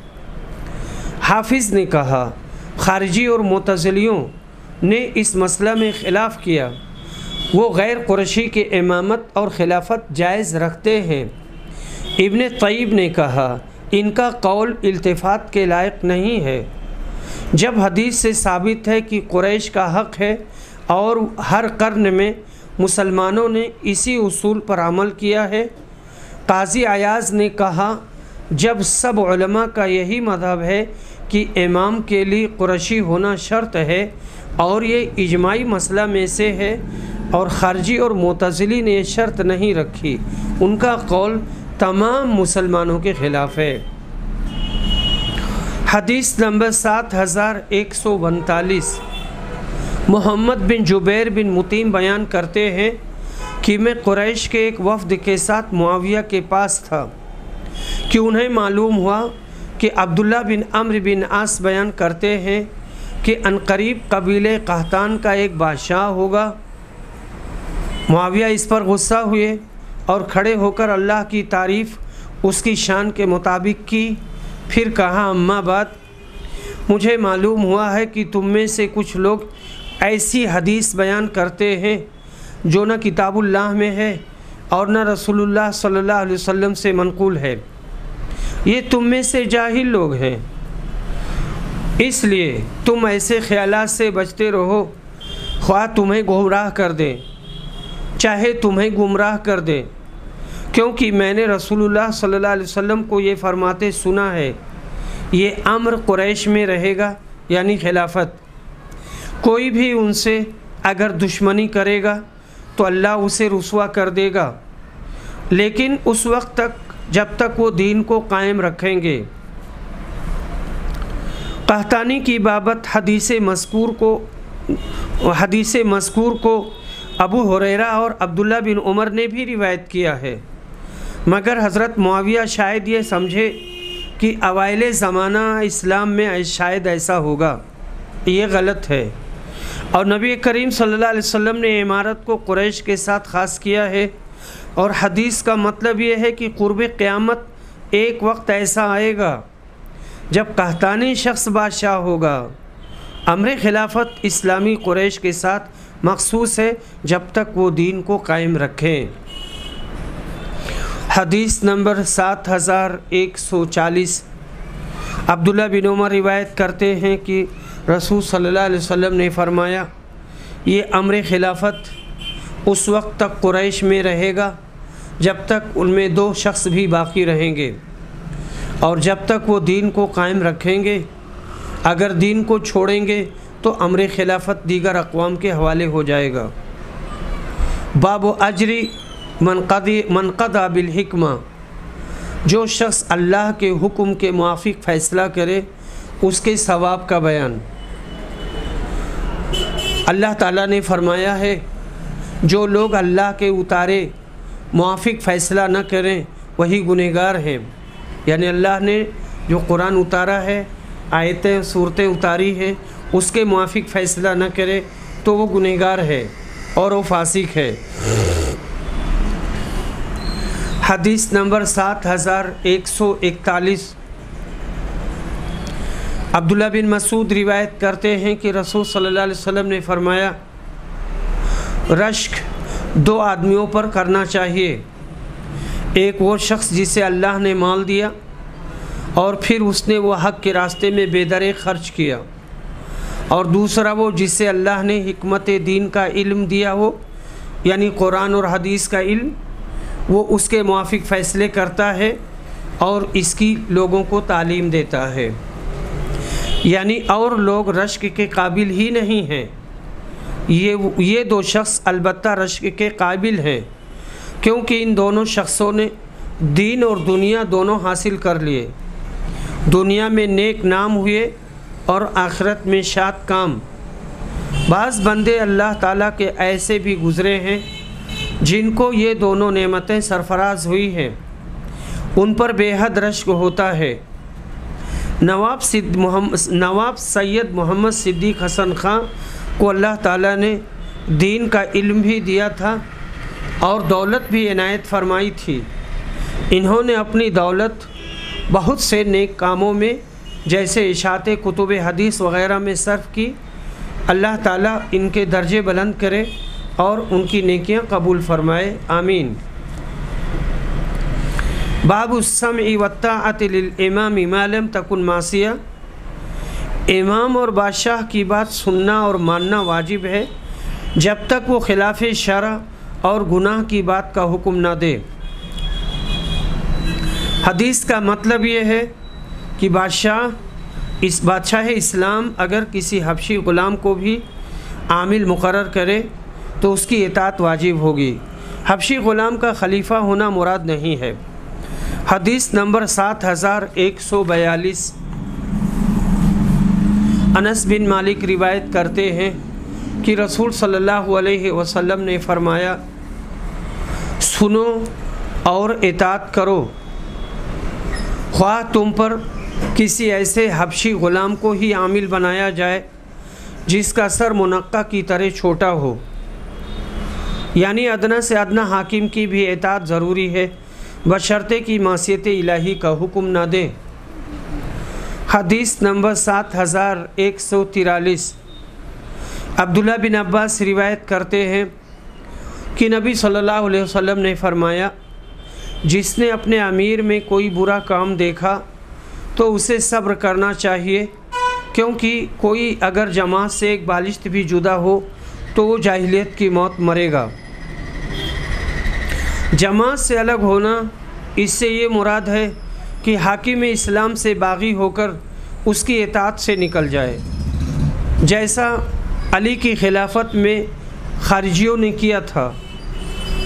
हाफिज़ ने कहा, खारिजी और मुतज़िलियों ने इस मसला में ख़िलाफ़ किया, वो गैर कुरैशी के इमामत और खिलाफत जायज़ रखते हैं। इब्न तय्यब ने कहा, इनका कौल इल्तिफ़ात के लायक नहीं है। जब हदीस से साबित है कि कुरैश का हक़ है और हर कर्न में मुसलमानों ने इसी उसूल पर अमल किया है। काज़ी अयाज़ ने कहा, जब सब उलमा का यही मज़हब है कि इमाम के लिए कुरैशी होना शर्त है और ये इजमाई मसला में से है और खारजी और मुतज़िली ने ये शर्त नहीं रखी, उनका कौल तमाम मुसलमानों के ख़िलाफ़ है। हदीस नंबर 7142। मोहम्मद बिन जुबैर बिन मुतीम बयान करते हैं कि मैं कुरैश के एक वफ़द के साथ मुआविया के पास था कि उन्हें मालूम हुआ कि अब्दुल्ला बिन अम्र बिन आस बयान करते हैं कि अनकरीब कबीले कहतान का एक बादशाह होगा। मुआविया इस पर गुस्सा हुए और खड़े होकर अल्लाह की तारीफ़ उसकी शान के मुताबिक की। फिर कहा, अम्मा बाद, मुझे मालूम हुआ है कि तुम में से कुछ लोग ऐसी हदीस बयान करते हैं जो न किताबुल्लाह में है और न रसूलुल्लाह सल्लल्लाहु अलैहि वसल्लम से मनक़ूल है। ये तुम में से जाहिल लोग हैं, इसलिए तुम ऐसे ख़यालात से बचते रहो, ख्वाह तुम्हें गुमराह कर दें चाहे तुम्हें गुमराह कर दें, क्योंकि मैंने रसूलुल्लाह सल्लल्लाहु अलैहि वसल्लम को ये फरमाते सुना है, ये अम्र कुरैश में रहेगा, यानी खिलाफत। कोई भी उनसे अगर दुश्मनी करेगा तो अल्लाह उसे रुसवा कर देगा, लेकिन उस वक्त तक जब तक वो दीन को कायम रखेंगे। कहतानी की बाबत हदीस मज़कूर को अबू हुरैरा और अब्दुल्ला बिन उमर ने भी रिवायत किया है, मगर हज़रत मुआविया शायद ये समझे कि अवाइले ज़माना इस्लाम में शायद ऐसा होगा। ये गलत है और नबी करीम सल्लल्लाहु अलैहि वसल्लम ने इमारत को कुरैश के साथ ख़ास किया है। और हदीस का मतलब ये है कि क़ुर्ब क़यामत एक वक्त ऐसा आएगा जब कहतानी शख्स बादशाह होगा। अम्र खिलाफत इस्लामी कुरैश के साथ मखसूस है जब तक वो दीन को कायम रखें। हदीस नंबर 7140। अब्दुल्ला बिन उमर रिवायत करते हैं कि रसूल सल्लल्लाहु अलैहि वसल्लम ने फरमाया, ये अम्र खिलाफत उस वक्त तक कुरैश में रहेगा जब तक उनमें 2 शख्स भी बाकी रहेंगे और जब तक वो दीन को कायम रखेंगे। अगर दीन को छोड़ेंगे तो अम्र खिलाफत दीगर अक़वाम के हवाले हो जाएगा। बाब अजरी मनक़दा बिल हिकमा, जो शख्स अल्लाह के हुक्म के मुआफ़िक फ़ैसला करे उसके सवाब का बयान। अल्लाह ताला ने फरमाया है, जो लोग अल्लाह के उतारे मुआफ़िक फ़ैसला न करें वही गुनहगार हैं। यानी अल्लाह ने जो कुरान उतारा है, आयतें सूरतें उतारी हैं, उसके मुआफ़िक फ़ैसला न करे तो वो गुनहगार है और वो फासिक है। हदीस नंबर 7141। अब्दुल्ला बिन मसूद रिवायत करते हैं कि रसूल सल्लल्लाहु अलैहि वसल्लम ने फरमाया, रश्क 2 आदमियों पर करना चाहिए। एक वो शख्स जिसे अल्लाह ने माल दिया और फिर उसने वो हक़ के रास्ते में बेदरे खर्च किया, और दूसरा वो जिसे अल्लाह ने हिकमत दीन का इल्म दिया हो, यानी कुरान और हदीस का इल्म, वो उसके मुआफ़िक फ़ैसले करता है और इसकी लोगों को तालीम देता है। यानी और लोग रश्क के काबिल ही नहीं हैं, ये 2 शख्स अलबत्ता रश्क के काबिल हैं, क्योंकि इन दोनों शख्सों ने दीन और दुनिया दोनों हासिल कर लिए। दुनिया में नेक नाम हुए और आखिरत में शाद काम। बाज़ बंदे अल्लाह ताला के ऐसे भी गुज़रे हैं जिनको ये दोनों नेमतें सरफराज हुई हैं, उन पर बेहद रश्क होता है। नवाब सैयद मोहम्मद सिद्दीक़ हसन ख़ान को अल्लाह ताला ने दीन का इल्म भी दिया था और दौलत भी इनायत फरमाई थी। इन्होंने अपनी दौलत बहुत से नेक कामों में जैसे इशात कुतुब हदीस वग़ैरह में सर्फ़ की। अल्लाह ताला इनके दर्जे बुलंद करे और उनकी नेकियां कबूल फरमाए, आमीन। बाबु सम्इ वत्ताअति लिल इमाम मा लम तकुन मासिया। इमाम और बादशाह की बात सुनना और मानना वाजिब है जब तक वो खिलाफ शरअ और गुनाह की बात का हुक्म ना दे। हदीस का मतलब ये है कि बादशाह इस्लाम अगर किसी हबशी ग़ुलाम को भी आमिल मुकर्रर करे तो उसकी इताअत वाजिब होगी। हबशी ग़ुलाम का खलीफा होना मुराद नहीं है। हदीस नंबर 7142। अनस बिन मालिक रिवायत करते हैं कि रसूल सल्लल्लाहु अलैहि वसल्लम ने फरमाया, सुनो और इताअत करो, ख्वाह तुम पर किसी ऐसे हबशी ग़ुलाम को ही आमिल बनाया जाए जिसका सर मुनक्का की तरह छोटा हो, यानी अदना से अदना हाकिम की भी इताअत ज़रूरी है बशर्ते कि मासियत इलाही का हुक्म ना दे। हदीस नंबर 7143। अब्दुल्ला बिन अब्बास रिवायत करते हैं कि नबी सल्लल्लाहु अलैहि वसल्लम ने फरमाया, जिसने अपने अमीर में कोई बुरा काम देखा तो उसे सब्र करना चाहिए, क्योंकि कोई अगर जमात से एक बालिश्त भी जुदा हो तो वो जाहिलियत की मौत मरेगा। जमात से अलग होना, इससे ये मुराद है कि हाकिम इस्लाम से बागी होकर उसकी इताअत से निकल जाए, जैसा अली की खिलाफत में खारिजियों ने किया था।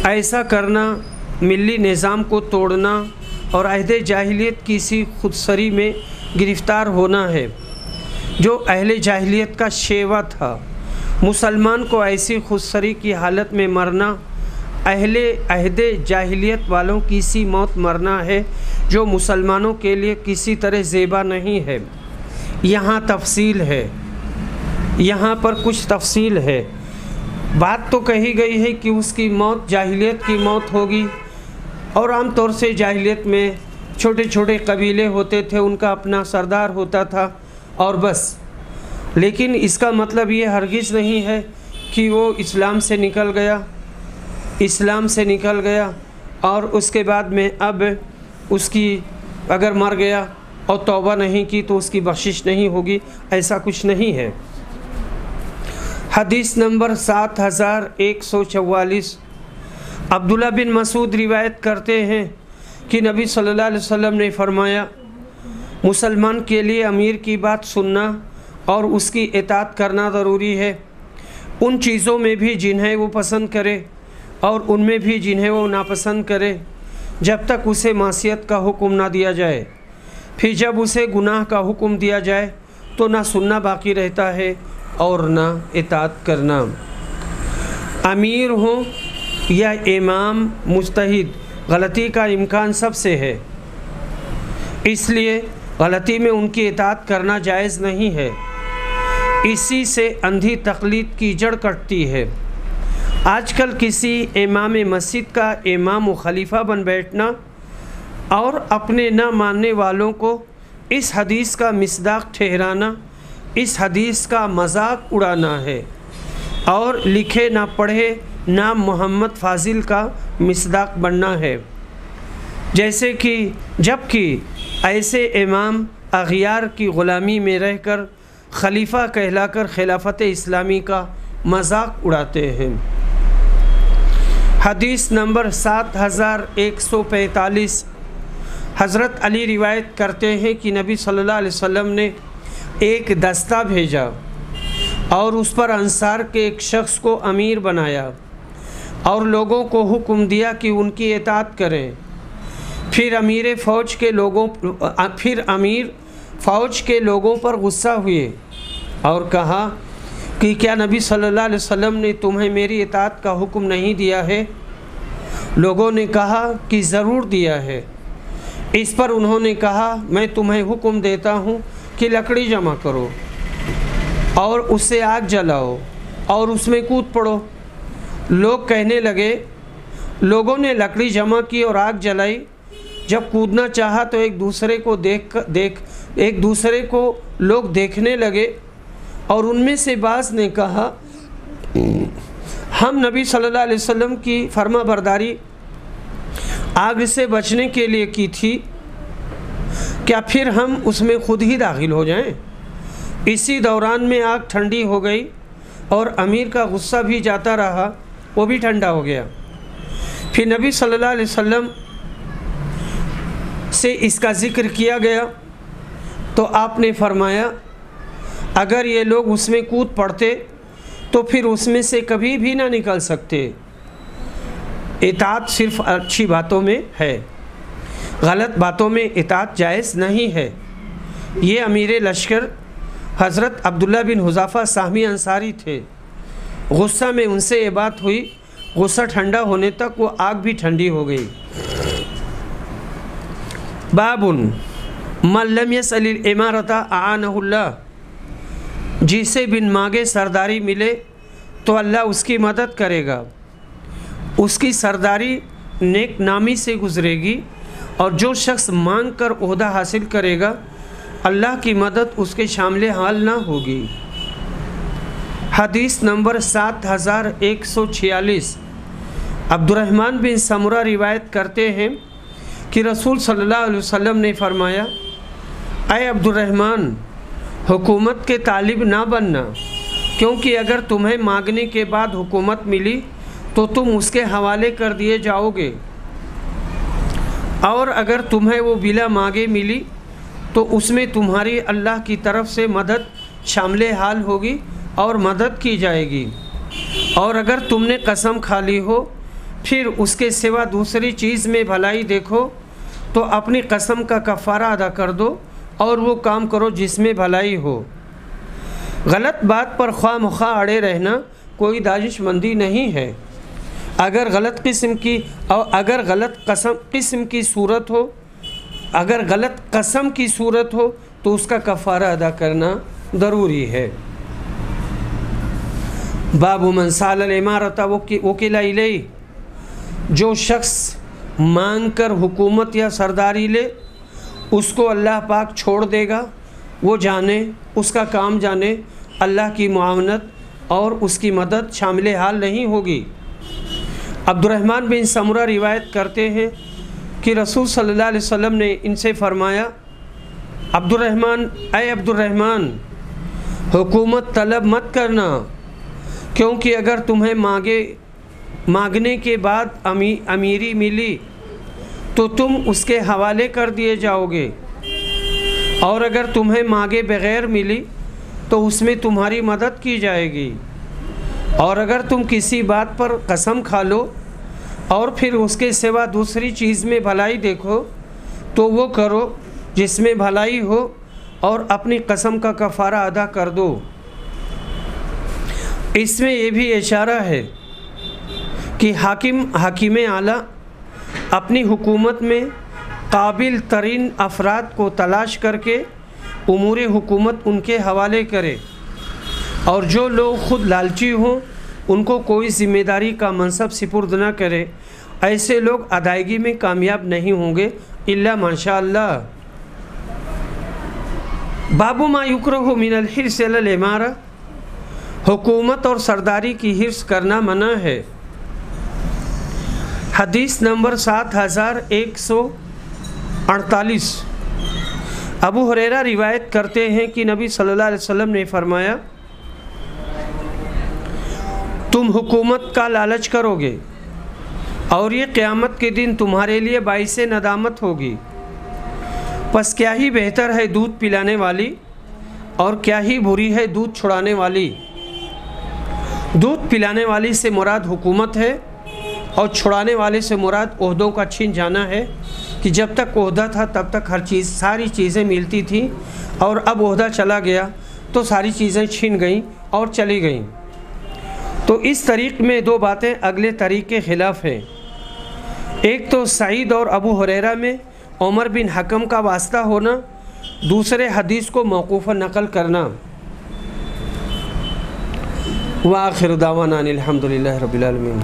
ऐसा करना मिल्ली निज़ाम को तोड़ना और अहद जाहिलियत की सी खुदसरी में गिरफ़्तार होना है जो अहले जाहिलियत का शेवा था। मुसलमान को ऐसी खुदसरी की हालत में मरना अहद जाहिलियत वालों की सी मौत मरना है जो मुसलमानों के लिए किसी तरह ज़ेबा नहीं है। यहाँ तफसील है, यहाँ पर कुछ तफसील है। बात तो कही गई है कि उसकी मौत जाहिलियत की मौत होगी, और आम तौर से जाहिलियत में छोटे छोटे कबीले होते थे, उनका अपना सरदार होता था और बस। लेकिन इसका मतलब ये हरगिज़ नहीं है कि वो इस्लाम से निकल गया और उसके बाद में अब उसकी अगर मर गया और तौबा नहीं की तो उसकी बख्शिश नहीं होगी, ऐसा कुछ नहीं है। हदीस नंबर 7144। अब्दुल्ला बिन मसूद रिवायत करते हैं कि नबी सल्लल्लाहु अलैहि वसल्लम ने फरमाया, मुसलमान के लिए अमीर की बात सुनना और उसकी इताअत करना ज़रूरी है, उन चीज़ों में भी जिन्हें वो पसंद करे और उनमें भी जिन्हें वो नापसंद करे, जब तक उसे मासियत का हुक्म ना दिया जाए। फिर जब उसे गुनाह का हुक्म दिया जाए तो ना सुनना बाकी रहता है और ना इताअत करना। अमीर हो या इमाम मुज्तहिद, गलती का इम्कान सबसे है, इसलिए गलती में उनकी इताअत करना जायज़ नहीं है। इसी से अंधी तकलीद की जड़ कटती है। आजकल किसी इमाम मस्जिद का इमाम व खलीफा बन बैठना और अपने न मानने वालों को इस हदीस का मिसदाक ठहराना, इस हदीस का मजाक उड़ाना है और लिखे ना पढ़े नाम मोहम्मद फ़ाजिल का मिसदाक बनना है। जैसे कि जबकि ऐसे इमाम अग़ियार की ग़ुलामी में रहकर खलीफा कहलाकर खिलाफत इस्लामी का मजाक उड़ाते हैं। हदीस नंबर 7145। हज़रत अली रिवायत करते हैं कि नबी सल्लल्लाहु अलैहि वसल्लम ने एक दस्ता भेजा और उस पर अंसार के एक शख्स को अमीर बनाया और लोगों को हुक्म दिया कि उनकी इताअत करें। फिर अमीर फ़ौज के लोगों पर गुस्सा हुए और कहा कि क्या नबी सल्लल्लाहु अलैहि वसल्लम ने तुम्हें मेरी इताअत का हुक्म नहीं दिया है? लोगों ने कहा कि ज़रूर दिया है। इस पर उन्होंने कहा, मैं तुम्हें हुक्म देता हूँ कि लकड़ी जमा करो और उससे आग जलाओ और उसमें कूद पड़ो। लोग कहने लगे, लोगों ने लकड़ी जमा की और आग जलाई। जब कूदना चाहा तो एक दूसरे को लोग देखने लगे और उनमें से बाज़ ने कहा, हम नबी सल्लल्लाहु अलैहि वसल्लम की फर्माबरदारी आग से बचने के लिए की थी, क्या फिर हम उसमें खुद ही दाखिल हो जाएं? इसी दौरान में आग ठंडी हो गई और अमीर का गुस्सा भी जाता रहा, वो भी ठंडा हो गया। फिर नबी सल्लल्लाहु अलैहि वसल्लम से इसका ज़िक्र किया गया तो आपने फरमाया, अगर ये लोग उसमें कूद पड़ते तो फिर उसमें से कभी भी ना निकल सकते। इताअत सिर्फ़ अच्छी बातों में है, गलत बातों में इताअत जायज़ नहीं है। ये अमीर लश्कर हज़रत अब्दुल्ला बिन हुज़ाफ़ा साहमी अंसारी थे। गुस्सा में उनसे ये बात हुई, गुस्सा ठंडा होने तक वो आग भी ठंडी हो गई। बाबुन मन लम यसअलिल इमारता आनहुल्लाह, जिसे बिन मांगे सरदारी मिले तो अल्लाह उसकी मदद करेगा। उसकी सरदारी नेक नामी से गुज़रेगी और जो शख्स मांग कर ओहदा हासिल करेगा अल्लाह की मदद उसके शामिल हाल ना होगी। हदीस नंबर 7146। अब्दुर्रहमान बिन समुरा रिवायत करते हैं कि रसूल सल्लल्लाहु अलैहि वसल्लम ने फरमाया, ऐ अब्दुर्रहमान, हुकूमत के तालिब ना बनना, क्योंकि अगर तुम्हें मांगने के बाद हुकूमत मिली तो तुम उसके हवाले कर दिए जाओगे, और अगर तुम्हें वो बिला मांगे मिली तो उसमें तुम्हारी अल्लाह की तरफ से मदद शामिल हाल होगी और मदद की जाएगी। और अगर तुमने कसम खा ली हो फिर उसके सिवा दूसरी चीज़ में भलाई देखो तो अपनी कसम का कफ़ारा अदा कर दो और वो काम करो जिसमें भलाई हो। गलत बात पर ख्वाह मुख्वाह अड़े रहना कोई दानिशमंदी नहीं है। अगर गलत किस्म की और अगर गलत किस्म की सूरत हो, अगर गलत कसम की सूरत हो तो उसका कफ़ारा अदा करना ज़रूरी है। बाबु मन साल इमारत वकीला इलैहि, जो शख्स मांग कर हुकूमत या सरदारी ले उसको अल्लाह पाक छोड़ देगा। वो जाने, उसका काम जाने, अल्लाह की मुआवनत और उसकी मदद शामिल हाल नहीं होगी। अब्दुर्रहमान बिन समुरा रिवायत करते हैं कि रसूल सल्लल्लाहु अलैहि वसल्लम ने इनसे फरमाया, अब्दुर्रहमान, ऐ अब्दुर्रहमान, हुकूमत तलब मत करना, क्योंकि अगर तुम्हें मांगने के बाद अमीरी मिली तो तुम उसके हवाले कर दिए जाओगे, और अगर तुम्हें मांगे बग़ैर मिली तो उसमें तुम्हारी मदद की जाएगी। और अगर तुम किसी बात पर कसम खा लो और फिर उसके सिवा दूसरी चीज़ में भलाई देखो तो वो करो जिसमें भलाई हो और अपनी कसम का कफ़ारा अदा कर दो। इसमें यह भी इशारा है कि हाकिम आला अपनी हुकूमत में काबिल तरीन अफराद को तलाश करके उमूर हुकूमत उनके हवाले करे, और जो लोग ख़ुद लालची हों उनको कोई ज़िम्मेदारी का मनसब सिपुर्द न करे। ऐसे लोग अदायगी में कामयाब नहीं होंगे इल्ला माशाअल्लाह। बाबू मा युकरहु मिनल हिर्स अलल इमारा, हुकूमत और सरदारी की हिर्स करना मना है। हदीस नंबर 7148। अबू हुरैरा रिवायत करते हैं कि नबी सल्लल्लाहु अलैहि वसल्लम ने फरमाया, तुम हुकूमत का लालच करोगे और ये क़यामत के दिन तुम्हारे लिए बाइसे नदामत होगी। बस क्या ही बेहतर है दूध पिलाने वाली और क्या ही बुरी है दूध छुड़ाने वाली। दूध पिलाने वाली से मुराद हुकूमत है और छुड़ाने वाले से मुराद ओहदों का छीन जाना है, कि जब तक ओहदा था तब तक हर चीज़ सारी चीज़ें मिलती थी और अब ओहदा चला गया तो सारी चीज़ें छीन गईं और चली गईं। तो इस तरीक़ में दो बातें अगले तरीक़ के ख़िलाफ़ हैं। एक तो सईद और अबू हुरैरा में उमर बिन हकम का वास्ता होना, दूसरे हदीस को मौकूफ़ नक़ल करना। व आखिर दावाना अनिल हम्दुलिल्लाहि रब्बिल आलमीन।